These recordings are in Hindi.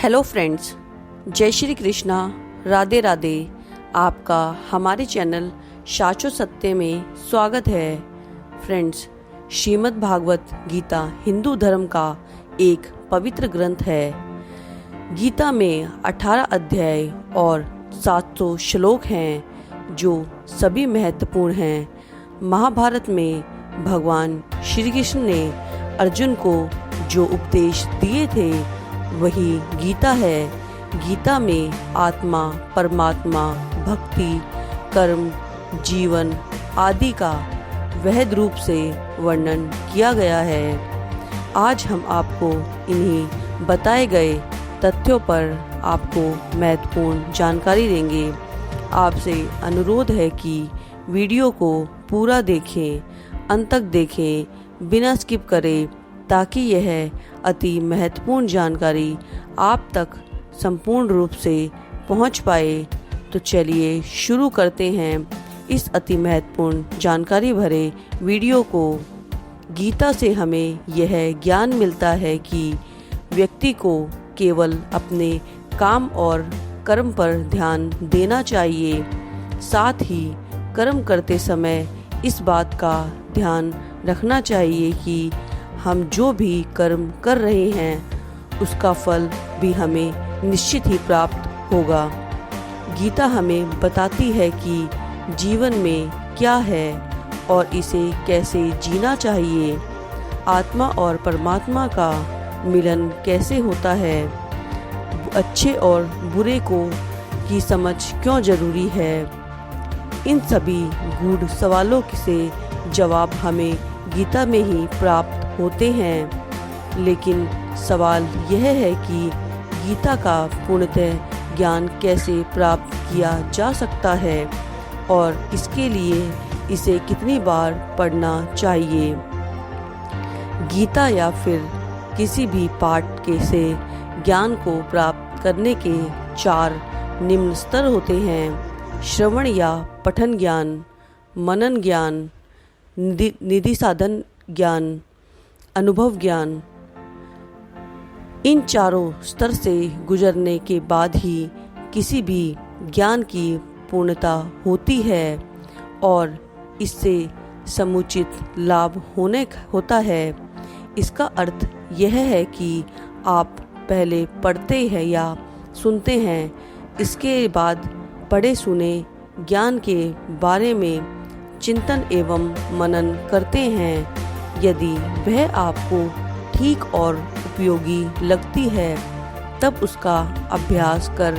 हेलो फ्रेंड्स, जय श्री कृष्णा, राधे राधे। आपका हमारे चैनल शाचो सत्य में स्वागत है। फ्रेंड्स, श्रीमद् भागवत गीता हिंदू धर्म का एक पवित्र ग्रंथ है। गीता में 18 अध्याय और 700 श्लोक हैं जो सभी महत्वपूर्ण हैं। महाभारत में भगवान श्री कृष्ण ने अर्जुन को जो उपदेश दिए थे वही गीता है। गीता में आत्मा, परमात्मा, भक्ति, कर्म, जीवन आदि का वहद रूप से वर्णन किया गया है। आज हम आपको इन्हीं बताए गए तथ्यों पर आपको महत्वपूर्ण जानकारी देंगे। आपसे अनुरोध है कि वीडियो को पूरा देखें, अंत तक देखें, बिना स्किप करें, ताकि यह अति महत्वपूर्ण जानकारी आप तक संपूर्ण रूप से पहुंच पाए। तो चलिए शुरू करते हैं इस अति महत्वपूर्ण जानकारी भरे वीडियो को। गीता से हमें यह ज्ञान मिलता है कि व्यक्ति को केवल अपने काम और कर्म पर ध्यान देना चाहिए। साथ ही कर्म करते समय इस बात का ध्यान रखना चाहिए कि हम जो भी कर्म कर रहे हैं उसका फल भी हमें निश्चित ही प्राप्त होगा। गीता हमें बताती है कि जीवन में क्या है और इसे कैसे जीना चाहिए। आत्मा और परमात्मा का मिलन कैसे होता है, अच्छे और बुरे को की समझ क्यों जरूरी है। इन सभी गूढ़ सवालों से जवाब हमें गीता में ही प्राप्त होते हैं। लेकिन सवाल यह है कि गीता का पूर्णतः ज्ञान कैसे प्राप्त किया जा सकता है और इसके लिए इसे कितनी बार पढ़ना चाहिए। गीता या फिर किसी भी पाठ के से ज्ञान को प्राप्त करने के 4 निम्न स्तर होते हैं: श्रवण या पठन ज्ञान, मनन ज्ञान, निधि साधन ज्ञान, अनुभव ज्ञान। इन चारों स्तर से गुजरने के बाद ही किसी भी ज्ञान की पूर्णता होती है और इससे समुचित लाभ होता है। इसका अर्थ यह है कि आप पहले पढ़ते हैं या सुनते हैं, इसके बाद पढ़े सुने ज्ञान के बारे में चिंतन एवं मनन करते हैं। यदि वह आपको ठीक और उपयोगी लगती है तब उसका अभ्यास कर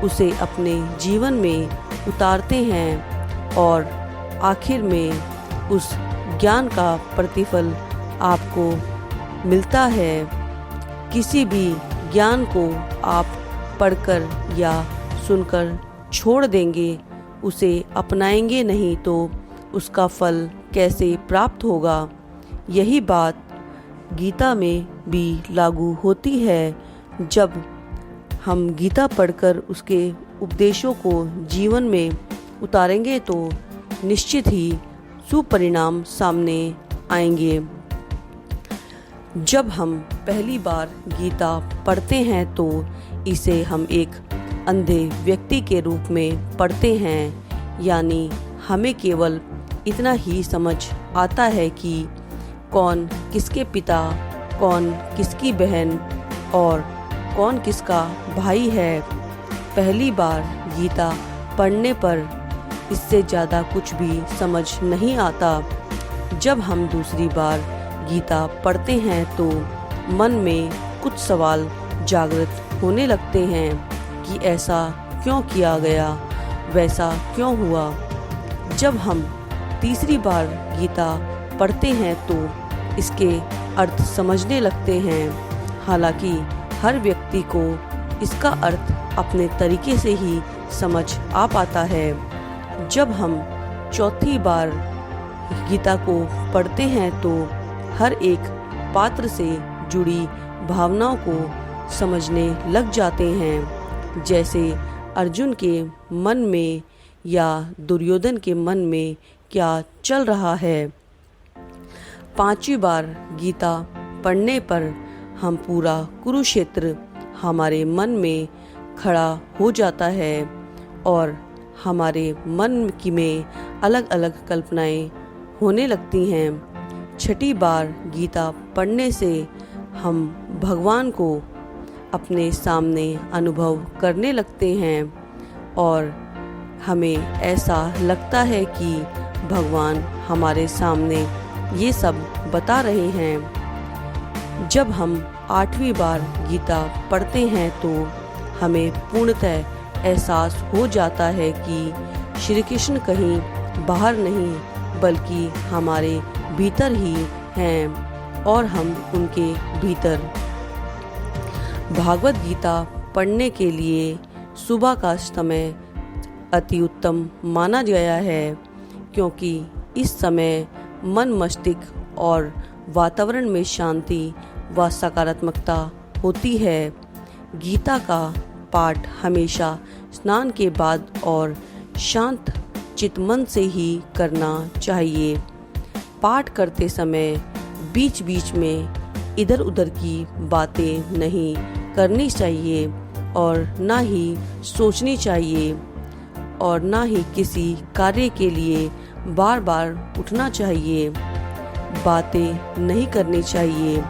उसे अपने जीवन में उतारते हैं और आखिर में उस ज्ञान का प्रतिफल आपको मिलता है। किसी भी ज्ञान को आप पढ़कर या सुनकर छोड़ देंगे, उसे अपनाएंगे नहीं तो उसका फल कैसे प्राप्त होगा। यही बात गीता में भी लागू होती है। जब हम गीता पढ़कर उसके उपदेशों को जीवन में उतारेंगे तो निश्चित ही सुपरिणाम सामने आएंगे। जब हम पहली बार गीता पढ़ते हैं तो इसे हम एक अंधे व्यक्ति के रूप में पढ़ते हैं, यानी हमें केवल इतना ही समझ आता है कि कौन किसके पिता, कौन किसकी बहन और कौन किसका भाई है। पहली बार गीता पढ़ने पर इससे ज़्यादा कुछ भी समझ नहीं आता। जब हम दूसरी बार गीता पढ़ते हैं तो मन में कुछ सवाल जागृत होने लगते हैं कि ऐसा क्यों किया गया, वैसा क्यों हुआ। जब हम तीसरी बार गीता पढ़ते हैं तो इसके अर्थ समझने लगते हैं। हालांकि हर व्यक्ति को इसका अर्थ अपने तरीके से ही समझ आ पाता है। जब हम चौथी बार गीता को पढ़ते हैं तो हर एक पात्र से जुड़ी भावनाओं को समझने लग जाते हैं, जैसे अर्जुन के मन में या दुर्योधन के मन में क्या चल रहा है। 5वीं बार गीता पढ़ने पर हम पूरा कुरुक्षेत्र हमारे मन में खड़ा हो जाता है और हमारे मन की में अलग अलग कल्पनाएं होने लगती हैं। छठी बार गीता पढ़ने से हम भगवान को अपने सामने अनुभव करने लगते हैं और हमें ऐसा लगता है कि भगवान हमारे सामने ये सब बता रहे हैं। जब हम 8वीं बार गीता पढ़ते हैं तो हमें पूर्णतः एहसास हो जाता है कि श्री कृष्ण कहीं बाहर नहीं बल्कि हमारे भीतर ही हैं और हम उनके भीतर। भागवत गीता पढ़ने के लिए सुबह का समय अति उत्तम माना गया है, क्योंकि इस समय मन मस्तिष्क और वातावरण में शांति व सकारात्मकता होती है। गीता का पाठ हमेशा स्नान के बाद और शांत चित्तमन से ही करना चाहिए। पाठ करते समय बीच बीच में इधर उधर की बातें नहीं करनी चाहिए और ना ही सोचनी चाहिए और ना ही किसी कार्य के लिए बार बार उठना चाहिए। बातें नहीं करनी चाहिए।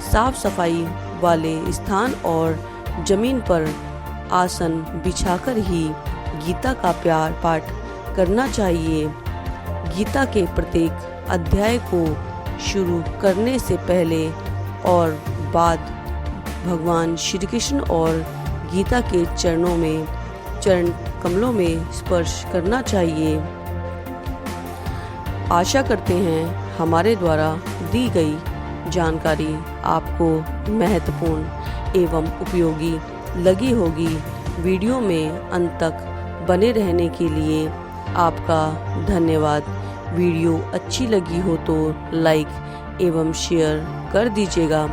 साफ सफाई वाले स्थान और जमीन पर आसन बिछाकर ही गीता का प्यार पाठ करना चाहिए। गीता के प्रत्येक अध्याय को शुरू करने से पहले और बाद भगवान श्री कृष्ण और गीता के चरण कमलों में स्पर्श करना चाहिए। आशा करते हैं हमारे द्वारा दी गई जानकारी आपको महत्वपूर्ण एवं उपयोगी लगी होगी। वीडियो में अंत तक बने रहने के लिए आपका धन्यवाद। वीडियो अच्छी लगी हो तो लाइक एवं शेयर कर दीजिएगा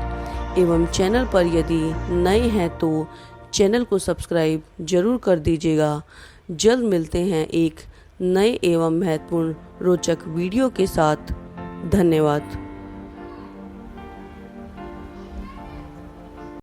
एवं चैनल पर यदि नए हैं तो चैनल को सब्सक्राइब जरूर कर दीजिएगा। जल्द मिलते हैं एक नए एवं महत्वपूर्ण रोचक वीडियो के साथ। धन्यवाद।